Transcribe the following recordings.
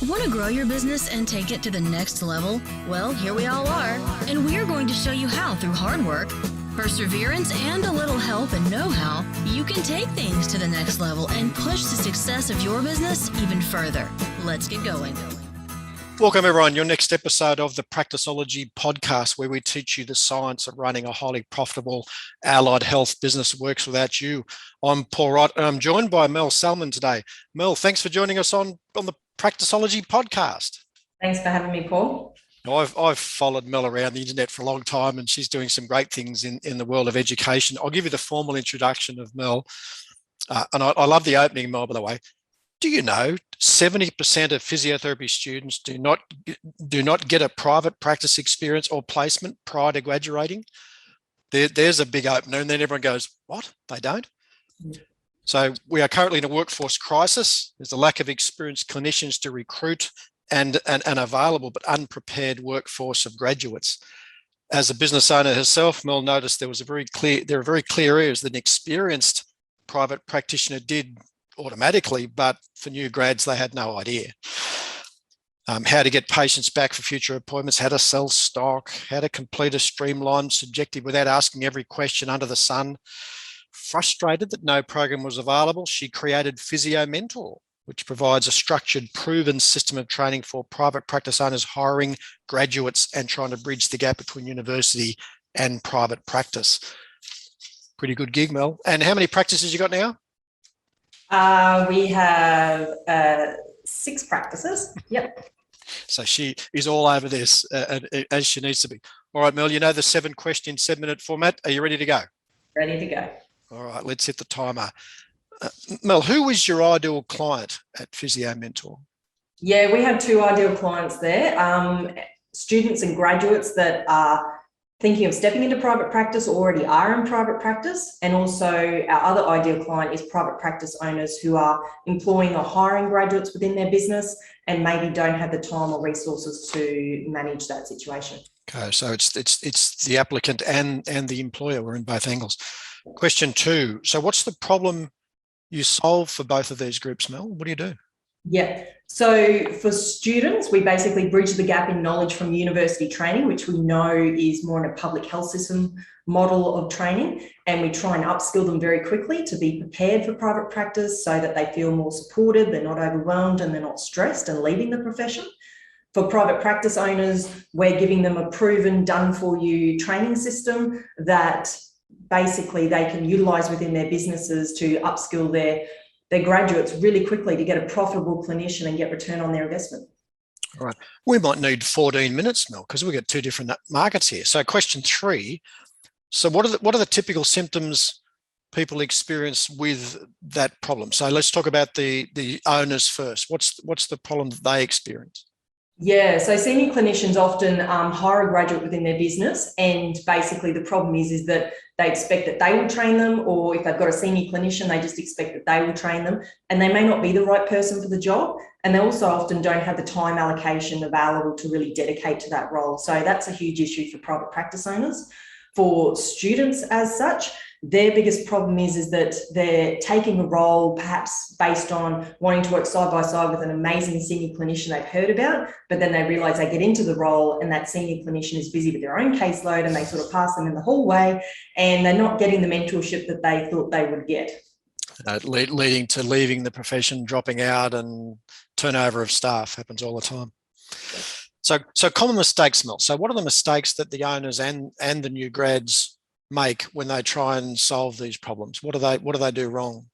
Want to grow your business and take it to the next level? Well, here we all are, and we're going to show you how through hard work, perseverance, and a little help and know-how, you can take things to the next level and push the success of your business even further. Let's get going. Welcome everyone, your next episode of the Practiceology Podcast, where we teach you the science of running a highly profitable allied health business that works without you. I'm Paul Wright and I'm joined by Mel Salmond today. Mel, thanks for joining us on the Practiceology Podcast. Thanks for having me, Paul. I've followed Mel around the internet for a long time and she's doing some great things in the world of education. I'll give you the formal introduction of Mel. And I love the opening, Mel, by the way. Do you know 70% of physiotherapy students do not get a private practice experience or placement prior to graduating? There's a big opener, and then everyone goes, what? They don't? So we are currently in a workforce crisis. There's a lack of experienced clinicians to recruit and an available but unprepared workforce of graduates. As a business owner herself, Mel noticed there are very clear areas that an experienced private practitioner did automatically, but for new grads, they had no idea. How to get patients back for future appointments, how to sell stock, how to complete a streamlined subjective without asking every question under the sun. Frustrated that no program was available, she created PhysioMentor, which provides a structured, proven system of training for private practice owners hiring graduates and trying to bridge the gap between university and private practice. Pretty good gig, Mel. And how many practices you got now? We have 6 practices. Yep. So she is all over this as she needs to be. All right, Mel, you know the 7-question, 7-minute format. Are you ready to go? Ready to go. All right, let's hit the timer. Mel, who is your ideal client at PhysioMentor? Yeah, we have 2 ideal clients there. Students and graduates that are thinking of stepping into private practice or already are in private practice. And also our other ideal client is private practice owners who are employing or hiring graduates within their business and maybe don't have the time or resources to manage that situation. Okay, so it's the applicant and the employer. We're in both angles. Question 2. So what's the problem you solve for both of these groups, Mel? What do you do? Yeah, so for students, we basically bridge the gap in knowledge from university training, which we know is more in a public health system model of training, and we try and upskill them very quickly to be prepared for private practice so that they feel more supported, they're not overwhelmed and they're not stressed and leaving the profession. For private practice owners, we're giving them a proven, done-for-you training system that basically they can utilise within their businesses to upskill their graduates really quickly to get a profitable clinician and get return on their investment. All right. We might need 14 minutes, Mel, because we've got 2 different markets here. So question 3, so what are the typical symptoms people experience with that problem? So let's talk about the owners first. What's the problem that they experience? Yeah, so senior clinicians often hire a graduate within their business, and basically the problem is that they expect that they will train them, or if they've got a senior clinician, they just expect that they will train them, and they may not be the right person for the job, and they also often don't have the time allocation available to really dedicate to that role. So that's a huge issue for private practice owners. For students as such, their biggest problem is that they're taking a role perhaps based on wanting to work side by side with an amazing senior clinician they've heard about, but then they realise they get into the role and that senior clinician is busy with their own caseload and they sort of pass them in the hallway and they're not getting the mentorship that they thought they would get. Leading to leaving the profession, dropping out, and turnover of staff happens all the time. So common mistakes, Mel. So what are the mistakes that the owners and the new grads make when they try and solve these problems? What do they do wrong?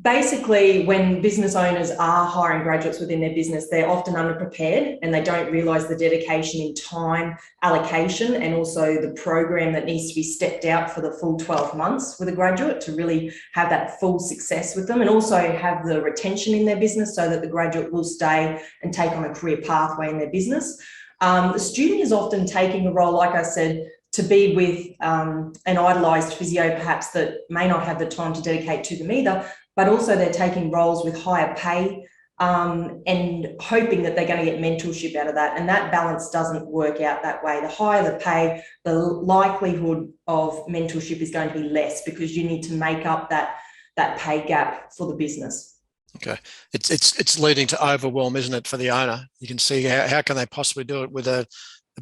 Basically, when business owners are hiring graduates within their business, they're often underprepared and they don't realise the dedication in time allocation and also the program that needs to be stepped out for the full 12 months with a graduate to really have that full success with them, and also have the retention in their business so that the graduate will stay and take on a career pathway in their business. The student is often taking a role, like I said, to be with an idolised physio perhaps that may not have the time to dedicate to them either, but also they're taking roles with higher pay and hoping that they're going to get mentorship out of that. And that balance doesn't work out that way. The higher the pay, the likelihood of mentorship is going to be less because you need to make up that pay gap for the business. Okay. It's leading to overwhelm, isn't it, for the owner? You can see how can they possibly do it with a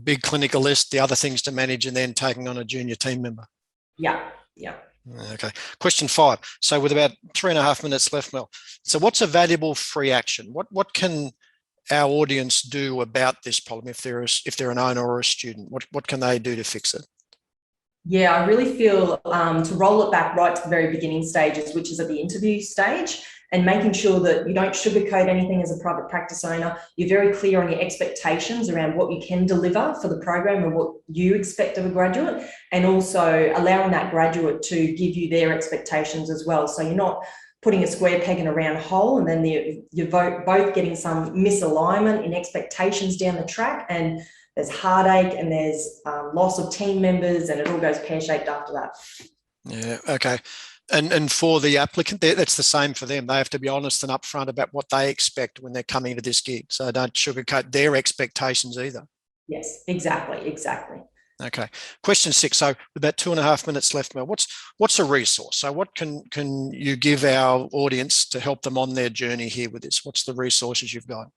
big clinical list, the other things to manage, and then taking on a junior team member. Yeah. Yeah. Okay. Question 5. So with about 3.5 minutes left, Mel. So what's a valuable free action? What can our audience do about this problem if they're an owner or a student? What can they do to fix it? Yeah, I really feel to roll it back right to the very beginning stages, which is at the interview stage, and making sure that you don't sugarcoat anything as a private practice owner. You're very clear on your expectations around what you can deliver for the program and what you expect of a graduate, and also allowing that graduate to give you their expectations as well. So you're not putting a square peg in a round hole, and then you're both getting some misalignment in expectations down the track, and there's heartache and there's loss of team members, and it all goes pear-shaped after that. Yeah, okay. And for the applicant, that's the same for them. They have to be honest and upfront about what they expect when they're coming to this gig. So don't sugarcoat their expectations either. Yes, exactly. Okay. Question 6. So about 2.5 minutes left, Mel. What's a resource? So what can you give our audience to help them on their journey here with this? What's the resources you've got?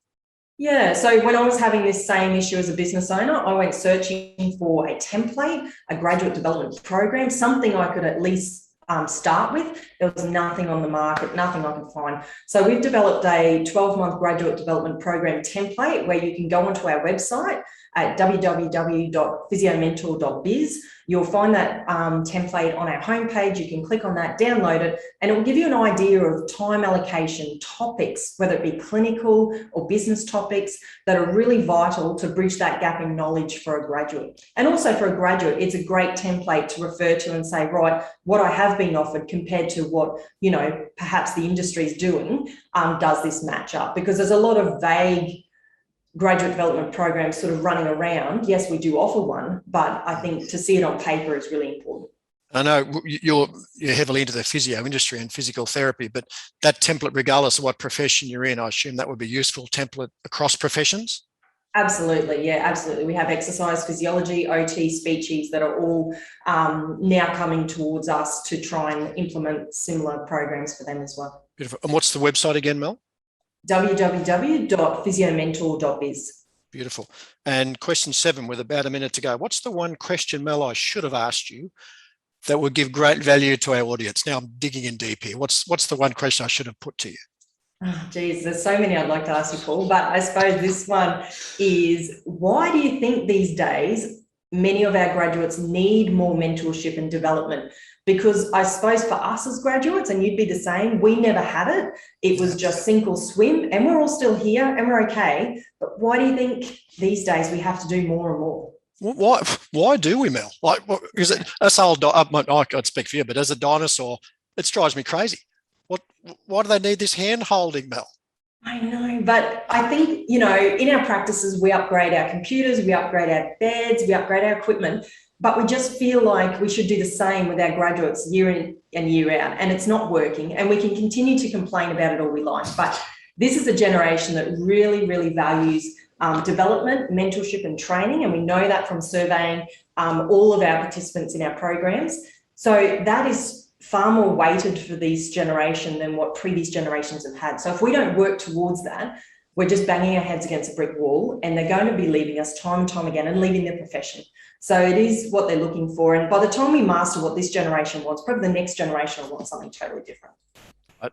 Yeah, so when I was having this same issue as a business owner, I went searching for a template, a graduate development program, something I could at least start with. There was nothing on the market, nothing I could find. So we've developed a 12-month graduate development program template where you can go onto our website at www.physiomentor.biz. You'll find that template on our homepage. You can click on that, download it, and it will give you an idea of time allocation topics, whether it be clinical or business topics that are really vital to bridge that gap in knowledge for a graduate. And also for a graduate, it's a great template to refer to and say, right, what I have been offered compared to what, perhaps the industry is doing, does this match up? Because there's a lot of vague graduate development programs sort of running around. Yes, we do offer one, but I think to see it on paper is really important. I know you're heavily into the physio industry and physical therapy, but that template, regardless of what profession you're in, I assume that would be a useful template across professions? Absolutely, yeah, absolutely. We have exercise, physiology, OT, speeches that are all now coming towards us to try and implement similar programs for them as well. Beautiful. And what's the website again, Mel? www.physiomentor.biz. Beautiful. And question 7, with about a minute to go. What's the one question, Mel, I should have asked you that would give great value to our audience? Now I'm digging in deep here. What's the one question I should have put to you? Oh, geez, there's so many I'd like to ask you, Paul, but I suppose this one is, why do you think these days many of our graduates need more mentorship and development? Because I suppose for us as graduates, and you'd be the same, we never had it. It was just sink or swim, and we're all still here and we're okay. But why do you think these days we have to do more and more? Why do we, Mel? Like, is it us old? I can't speak for you, but as a dinosaur, it drives me crazy. Why do they need this hand holding, Mel? I know, but I think, in our practices, we upgrade our computers, we upgrade our beds, we upgrade our equipment. But we just feel like we should do the same with our graduates year in and year out, and it's not working. And we can continue to complain about it all we like. But this is a generation that really, really values development, mentorship and training. And we know that from surveying all of our participants in our programs. So that is far more weighted for this generation than what previous generations have had. So if we don't work towards that, we're just banging our heads against a brick wall, and they're going to be leaving us time and time again and leaving their profession. So it is what they're looking for. And by the time we master what this generation wants, probably the next generation will want something totally different.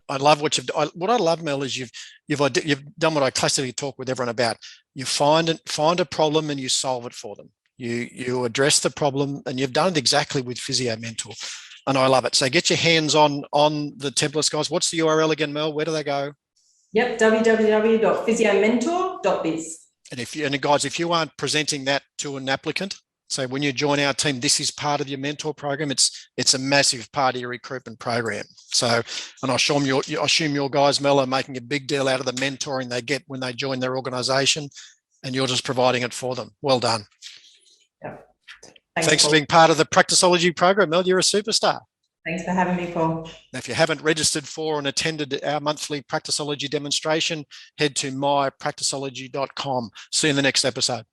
I love what you've done. What I love, Mel, is you've done what I classically talk with everyone about. You find a problem and you solve it for them. You address the problem, and you've done it exactly with PhysioMentor. And I love it. So get your hands on the templates, guys. What's the URL again, Mel? Where do they go? Yep, www.physiomentor.biz. And guys, if you aren't presenting that to an applicant, so when you join our team, this is part of your mentor program. It's a massive part of your recruitment program. So, and I assume your guys, Mel, are making a big deal out of the mentoring they get when they join their organisation, and you're just providing it for them. Well done. Yeah. Thanks for being part of the Practiceology program, Mel. You're a superstar. Thanks for having me, Paul. Now, if you haven't registered for and attended our monthly Practiceology demonstration, head to mypracticeology.com. See you in the next episode.